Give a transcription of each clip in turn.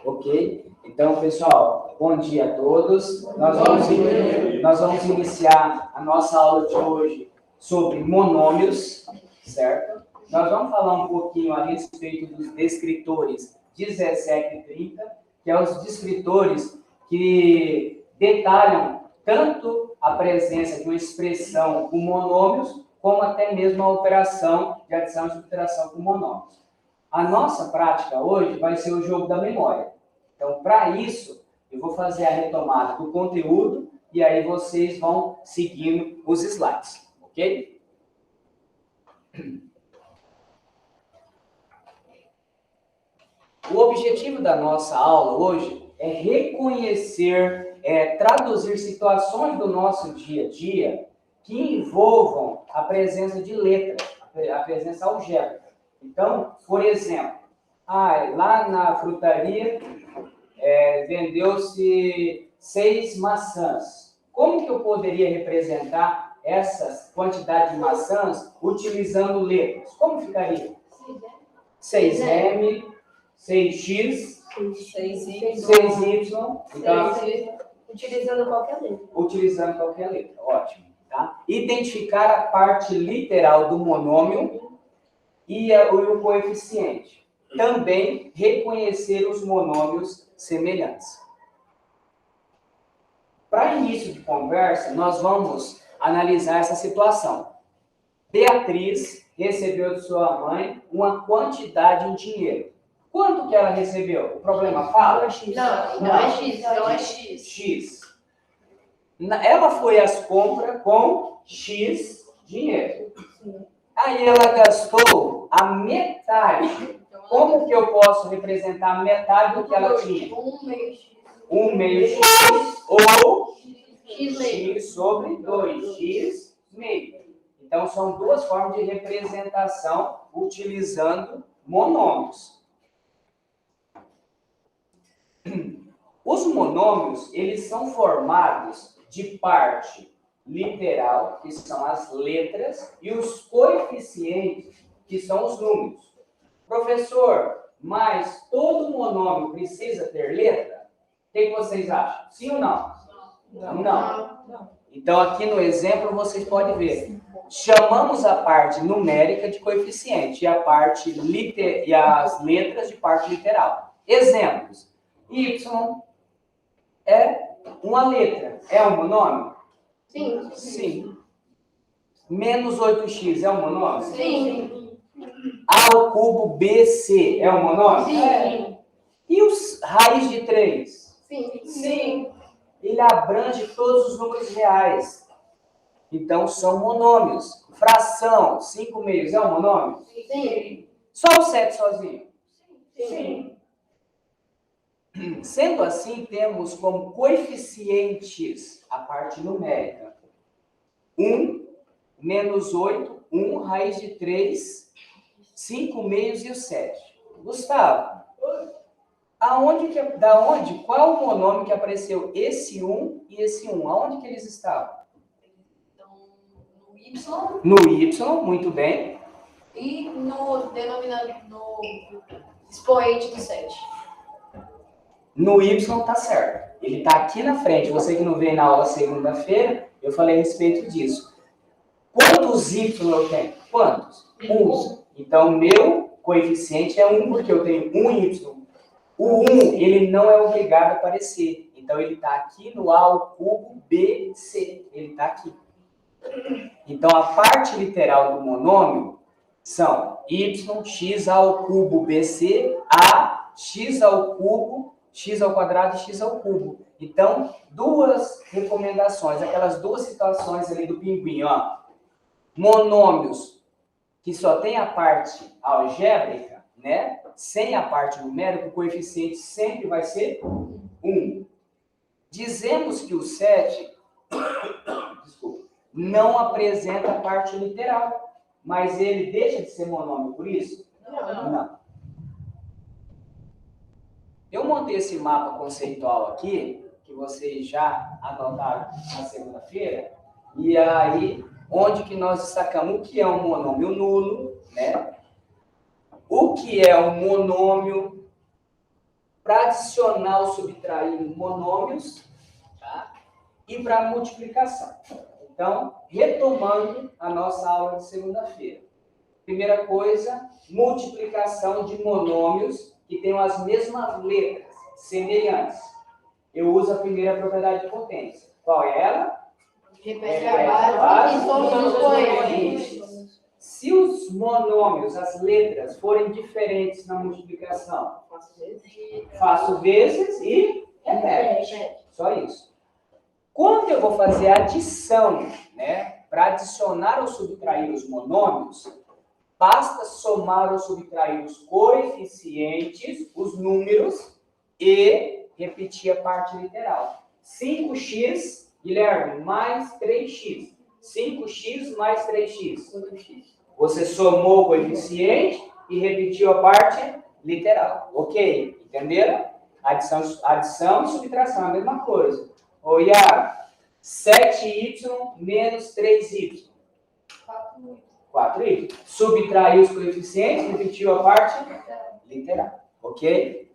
Ok? Então, pessoal, bom dia a todos. Nós vamos iniciar a nossa aula de hoje sobre monômios, certo? Nós vamos falar um pouquinho a respeito dos descritores 17 e 30, que são os descritores que detalham tanto a presença de uma expressão com monômios, como até mesmo a operação de adição e subtração com monômios. A nossa prática hoje vai ser o jogo da memória. Então, para isso, eu vou fazer a retomada do conteúdo e aí vocês vão seguindo os slides, ok? O objetivo da nossa aula hoje é reconhecer, traduzir situações do nosso dia a dia que envolvam a presença de letras, a presença algébrica. Então, por exemplo, lá na frutaria vendeu-se 6 maçãs. Como que eu poderia representar essa quantidade de maçãs utilizando letras? Como ficaria? 6M, 6X, 6Y. Então, utilizando qualquer letra. Utilizando qualquer letra, ótimo. Tá? Identificar a parte literal do monômio e o coeficiente. Também reconhecer os monômios semelhantes. Para início de conversa, nós vamos analisar essa situação. Beatriz recebeu de sua mãe uma quantidade em dinheiro. Quanto que ela recebeu? O problema fala? Não é X. Não é X. X. Ela foi às compras com X dinheiro. Aí ela gastou a metade. Como que eu posso representar a metade do que ela tinha? 1 meio X ou X sobre 2X meio. Então, são duas formas de representação utilizando monômios. Os monômios, eles são formados de parte literal, que são as letras, e os coeficientes, que são os números. Professor, mas todo monômio precisa ter letra? O que vocês acham? Sim ou não? Não. Então, aqui no exemplo, vocês podem ver. Chamamos a parte numérica de coeficiente e e as letras de parte literal. Exemplos. Y é uma letra. É um monômio? Sim. Menos 8x é um monômio? Sim. A ao cubo BC é um monômio? Sim. E os raiz de 3? Sim. Ele abrange todos os números reais. Então, são monômios. Fração, 5 meios, é um monômio? Sim. Só o 7 sozinho? Sim. Sendo assim, temos como coeficientes a parte numérica. 1, menos 8, 1, raiz de 3, 5 meios e o 7. Gustavo, qual o monômio que apareceu esse 1 e esse 1? Aonde que eles estavam? No Y. No Y, muito bem. E no denominador, no expoente do 7. No Y está certo. Ele está aqui na frente. Você que não veio na aula segunda-feira, eu falei a respeito disso. Quantos Y eu tenho? Quantos? 1. Então, meu coeficiente é 1, porque eu tenho 1 Y. O 1, ele não é obrigado a aparecer. Então, ele está aqui no A ao cubo BC. Ele está aqui. Então, a parte literal do monômio são y, x ao cubo BC, a, x ao cubo, x ao quadrado e x ao cubo. Então, duas recomendações, aquelas duas situações ali do pinguim, ó. Monômios que só tem a parte algébrica, né? Sem a parte numérica, o coeficiente sempre vai ser 1. Dizemos que o 7 não apresenta a parte literal, mas ele deixa de ser monômio por isso? Não. Eu montei esse mapa conceitual aqui, que vocês já anotaram na segunda-feira, e aí, onde que nós destacamos o que é um monômio nulo, né? o que é um monômio, para adicionar ou subtrair monômios, tá? E para multiplicação. Então, retomando a nossa aula de segunda-feira. Primeira coisa, multiplicação de monômios que tenham as mesmas letras, semelhantes. Eu uso a primeira propriedade de potência. Qual é ela? Repete a base e todos os expoentes. Se os monômios, as letras, forem diferentes na multiplicação, faço vezes e repete. Só isso. Quando eu vou fazer a adição, né, para adicionar ou subtrair os monômios, basta somar ou subtrair os coeficientes, os números, e repetir a parte literal. 5x, Guilherme, mais 3x. 5x mais 3x. Você somou o coeficiente e repetiu a parte literal. Ok? Entenderam? Adição e subtração, a mesma coisa. Ô, Iago, 7y menos 3y. 4y. Subtraiu os coeficientes, repetiu a parte literal. Ok?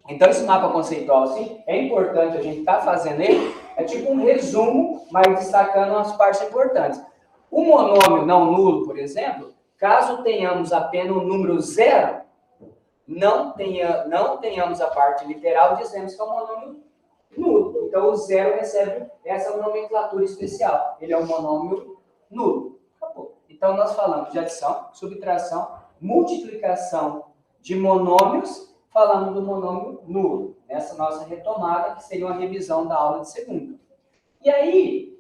Então, esse mapa conceitual, assim, é importante a gente estar fazendo ele. É tipo um resumo, mas destacando as partes importantes. O monômio não nulo, por exemplo, caso tenhamos apenas o número zero, não tenhamos a parte literal, dizemos que é um monômio nulo. Então, o zero recebe essa nomenclatura especial. Ele é um monômio nulo. Acabou. Então, nós falamos de adição, subtração, multiplicação de monômios, falando do monômio nulo, nessa nossa retomada, que seria uma revisão da aula de segunda. E aí,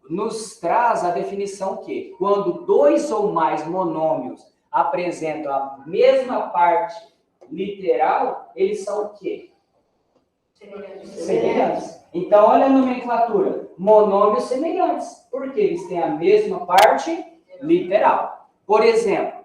nos traz a definição que, quando dois ou mais monômios apresentam a mesma parte literal, eles são o quê? Semelhantes. Então, olha a nomenclatura. Monômios semelhantes, porque eles têm a mesma parte literal. Por exemplo,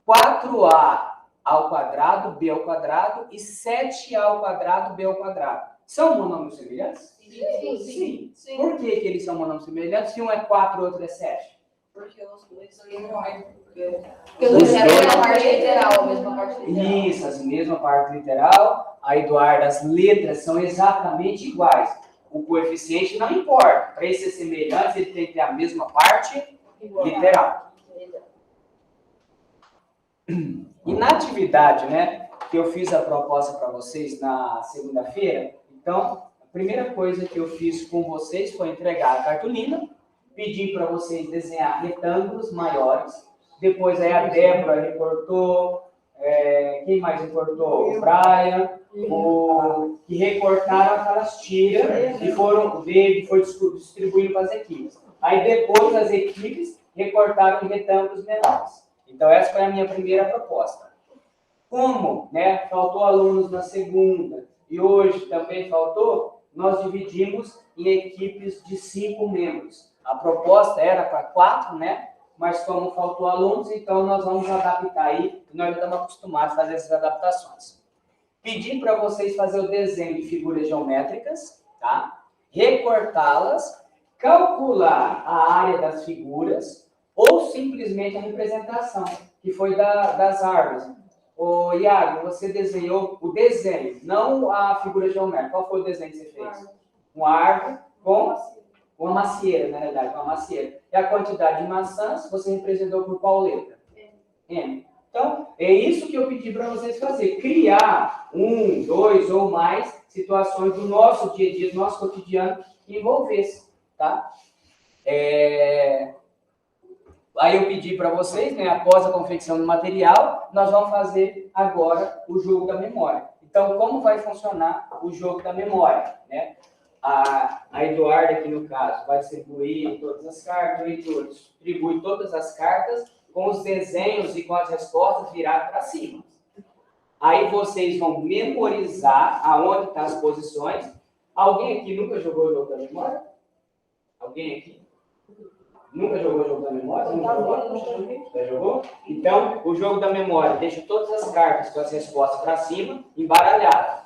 4a ao quadrado, b ao quadrado, e 7a ao quadrado, b ao quadrado. São monômios semelhantes? Sim. Por que eles são monômios semelhantes? Se um é 4 e o outro é 7? Porque os dois são iguais. Porque os dois têm a mesma parte literal, a mesma parte literal. Isso, a mesma parte literal. A Eduarda, as letras são exatamente iguais. O coeficiente não importa. Para ele ser semelhante, ele tem que ter a mesma parte literal. E na atividade, né, que eu fiz a proposta para vocês na segunda-feira, então, a primeira coisa que eu fiz com vocês foi entregar a cartolina, pedir para vocês desenhar retângulos maiores, depois aí a Débora recortou, quem mais recortou? O Brian, que recortaram aquelas tiras e foi distribuindo para as equipes. Aí depois as equipes recortaram em retângulos menores. Então, essa foi a minha primeira proposta. Como, né, faltou alunos na segunda e hoje também faltou, nós dividimos em equipes de 5 membros. A proposta era para 4, né? Mas como faltou alunos, então nós vamos adaptar aí, nós já estamos acostumados a fazer essas adaptações. Pedi para vocês fazer o desenho de figuras geométricas, tá? Recortá-las, calcular a área das figuras, ou simplesmente a representação, que foi das árvores. Ô, Iago, você desenhou o desenho, não a figura geométrica. Qual foi o desenho que você fez? Uma árvore com uma macieira, na realidade, uma macieira. E a quantidade de maçãs você representou por qual letra? M. Então, é isso que eu pedi para vocês fazer. Criar 1, 2 ou mais situações do nosso dia a dia, do nosso cotidiano, que envolvesse, tá? Aí eu pedi para vocês, né, após a confecção do material, nós vamos fazer agora o jogo da memória. Então, como vai funcionar o jogo da memória? Né? A Eduarda, aqui no caso, vai distribuir todas as cartas, o Heitor distribui todas as cartas com os desenhos e com as respostas viradas para cima. Aí vocês vão memorizar aonde estão as posições. Alguém aqui nunca jogou o jogo da memória? Alguém aqui? Nunca jogou o jogo da memória? Já jogou? Então, o jogo da memória deixa todas as cartas com as respostas para cima, embaralhadas.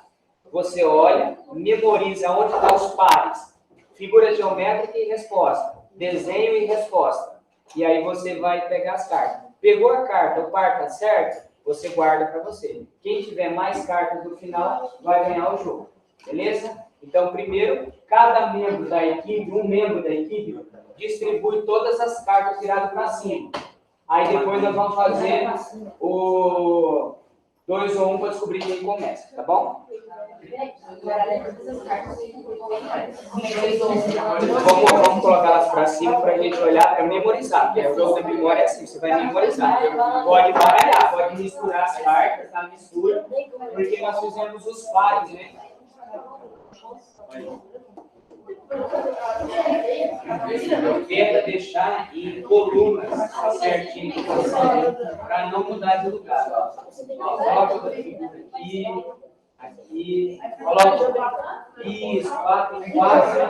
Você olha, memoriza onde estão os pares. Figura geométrica e resposta. Desenho e resposta. E aí você vai pegar as cartas. Pegou a carta, o par está certo? você guarda para você. Quem tiver mais cartas no final vai ganhar o jogo. Beleza? Então, primeiro, cada membro da equipe, um membro da equipe, distribui todas as cartas viradas para cima. Aí depois nós vamos fazer o 2 ou 1 para descobrir quem começa, tá bom? Vamos colocar elas para cima para a gente olhar, para memorizar. Porque o jogo da memória é assim, você vai memorizar. Pode baralhar, pode misturar as cartas, tá? Mistura, porque nós fizemos os pares, né? Tenta deixar em colunas certinho para não mudar de lugar. Coloca aqui, coloca isso, 4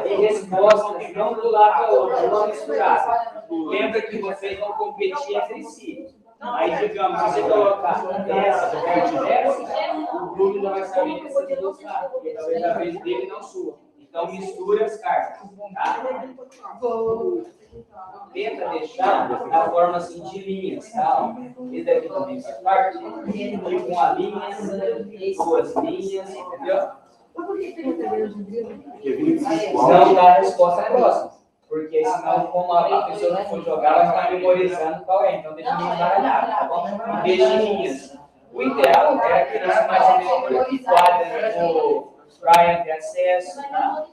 e respostas, não do lado do outro, não misturar. Lembra que vocês vão competir entre si. Aí, digamos, se você colocar essa perto dessa, o Bruno já vai saber que você não sabe, porque talvez a vez dele não sua. Então, mistura as cartas, tá? Tenta deixar da forma assim de linhas, tá? Esse daqui também faz parte. Tipo uma linha, 2 linhas, entendeu? Não dá a resposta próxima. Porque senão, como a pessoa que for jogar, vai ficar memorizando qual é. Então, deixa eu embaralhar, tá bom? Deixa em linhas. O ideal é que nós mais ou menos enquadrem o Brian ter acesso, tá?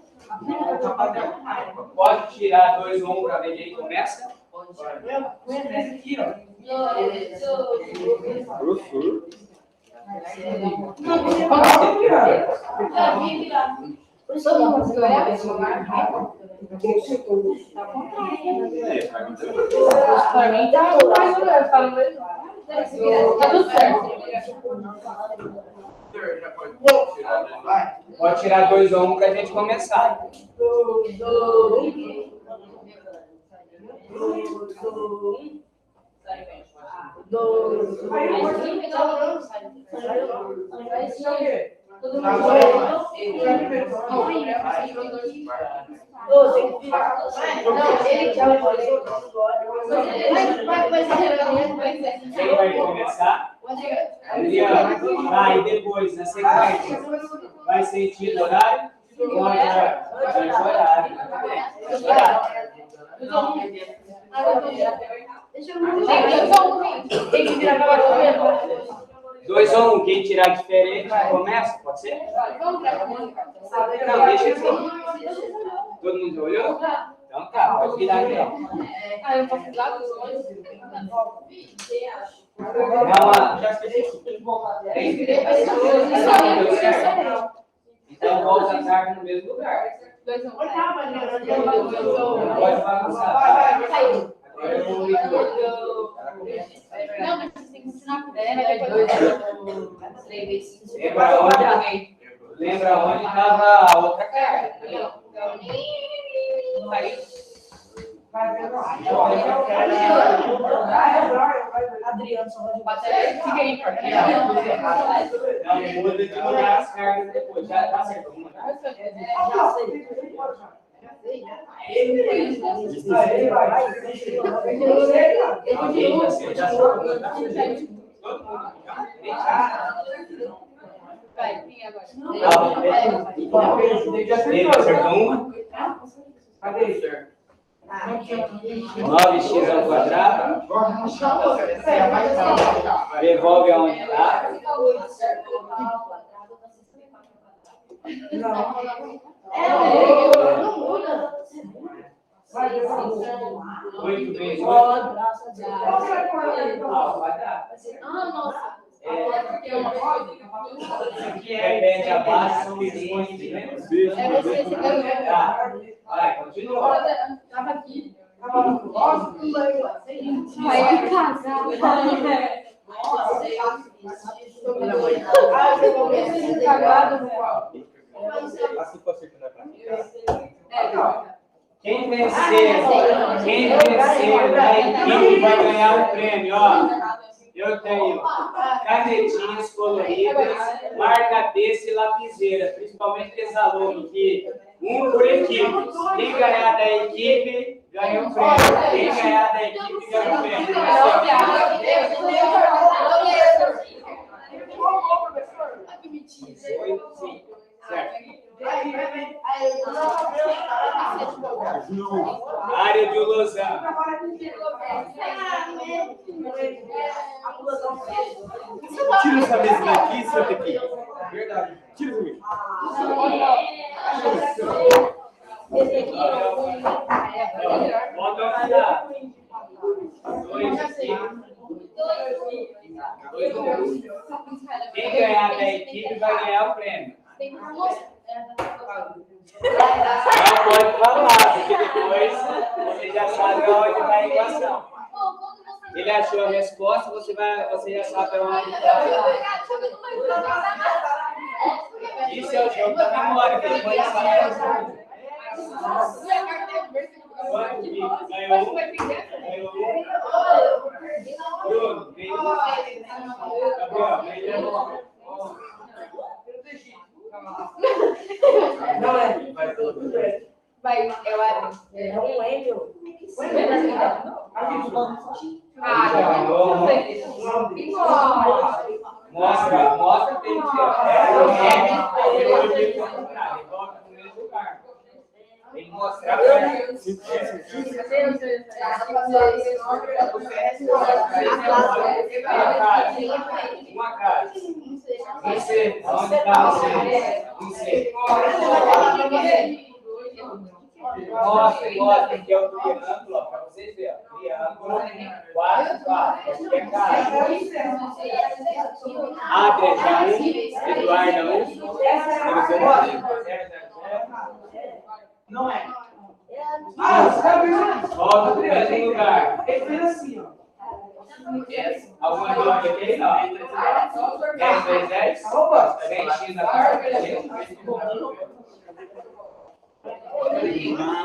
Pode tirar 2 ou 1 para ver quem começa? Aqui, ó. Pode tirar 2 ou 1 para a gente começar. Quem vai começar? Adriano. E depois, na sequência, vai sentir o horário? Horário. Tem que virar agora. 2 ou 1, quem tirar diferente, começa? Pode ser? Não, deixa assim. Todo mundo olhou? Então tá, pode virar então. Eu posso ir lá dos olhos? Então volta a carta no mesmo lugar. 2 ou 1. Pode bagunçar. Não, mas você tem que continuar com ela. Lembra onde estava a outra carta? Adriano, só vai Fica aí, Não muda de mudar as cartas depois. Já tá certo. Vai, quem agora? Ele acertou uma? Cadê isso? 9x ao quadrado. Devolve aonde está. Não muda. Muito bem. Nossa. Repete a base, são milhões de É você que ganhou. Tá. Vai, continua. Tava aqui. Vai casar. Quem vencer da equipe vai ganhar um prêmio, ó. Eu tenho canetinhas coloridas, marca-texto e lapiseira, principalmente esse aluno que um por equipe. Quem ganhar da equipe ganha um prêmio. Quem ganhar da equipe ganha um prêmio. Área de Losango. Tira essa mesa daqui e senta aqui. Verdade. Tira essa mesa. Bota uma lá. Dois aqui. Quem ganhar da equipe vai ganhar o prêmio. Não pode falar, porque depois você já sabe onde está a equação. Ele achou a resposta, você já sabe onde está. Isso é o jogo da memória, que depois sabe. Ganhou um. Bruno, veio. Gabriel, veio. Não é. Vai, eu era. É um Wendel. Mostra tem que tem que mostrar pra uma cara. Você, onde está você? Mostra, que é o triângulo, para vocês verem. Triângulo, 4, 4. É cara. Adria, já 1. Eduardo, 1. Não é. Volta para o mesmo lugar. Ele fez assim, ó. Alguma dúvida aqui? Não. 10 vezes 10? Opa! 10 x na carta.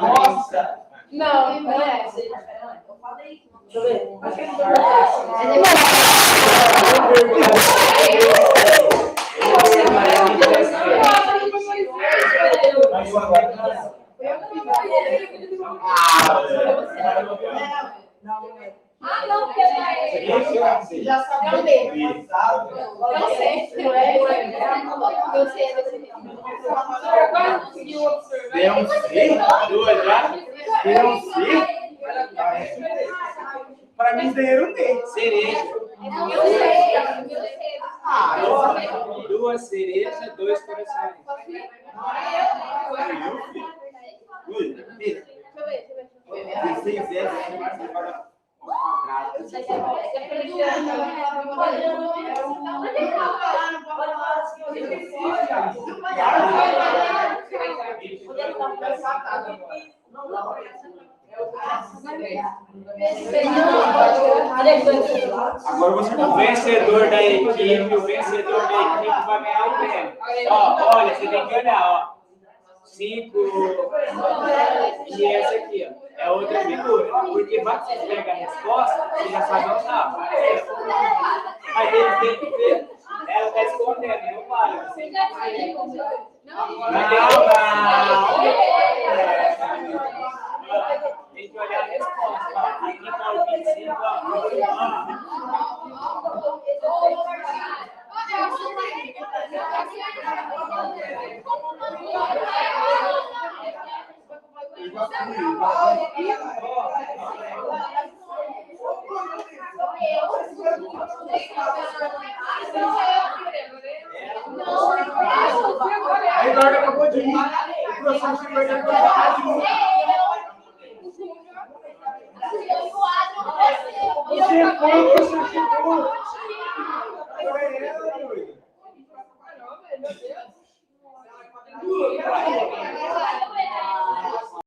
Nossa! Não, não é. Deixa eu ver. Acho que ele foi. Ah, não, porque já sabe o mesmo. Eu sei. Eu sei. Agora conseguiu observar. Deu um C? Duas já? Deu um C? Para mim, daí um D. Cereja. Eu sei. Duas cerejas, 2 corações. Ui, deixa eu ver. 16 S. Agora você o vencedor da equipe, vai ganhar o prêmio. Ó, olha, você tem que olhar, ó. 5 e essa aqui, ó. É outra figura. Porque vai que você pega a resposta, você já sabe onde tá. Mas ele tem que ver. Ela está escondendo, não vale. Você tem que olhar a resposta. Aqui está o 25, A Eduardo acabou de ir. O professor chegou e acabou de ir. Você foi, o professor chegou.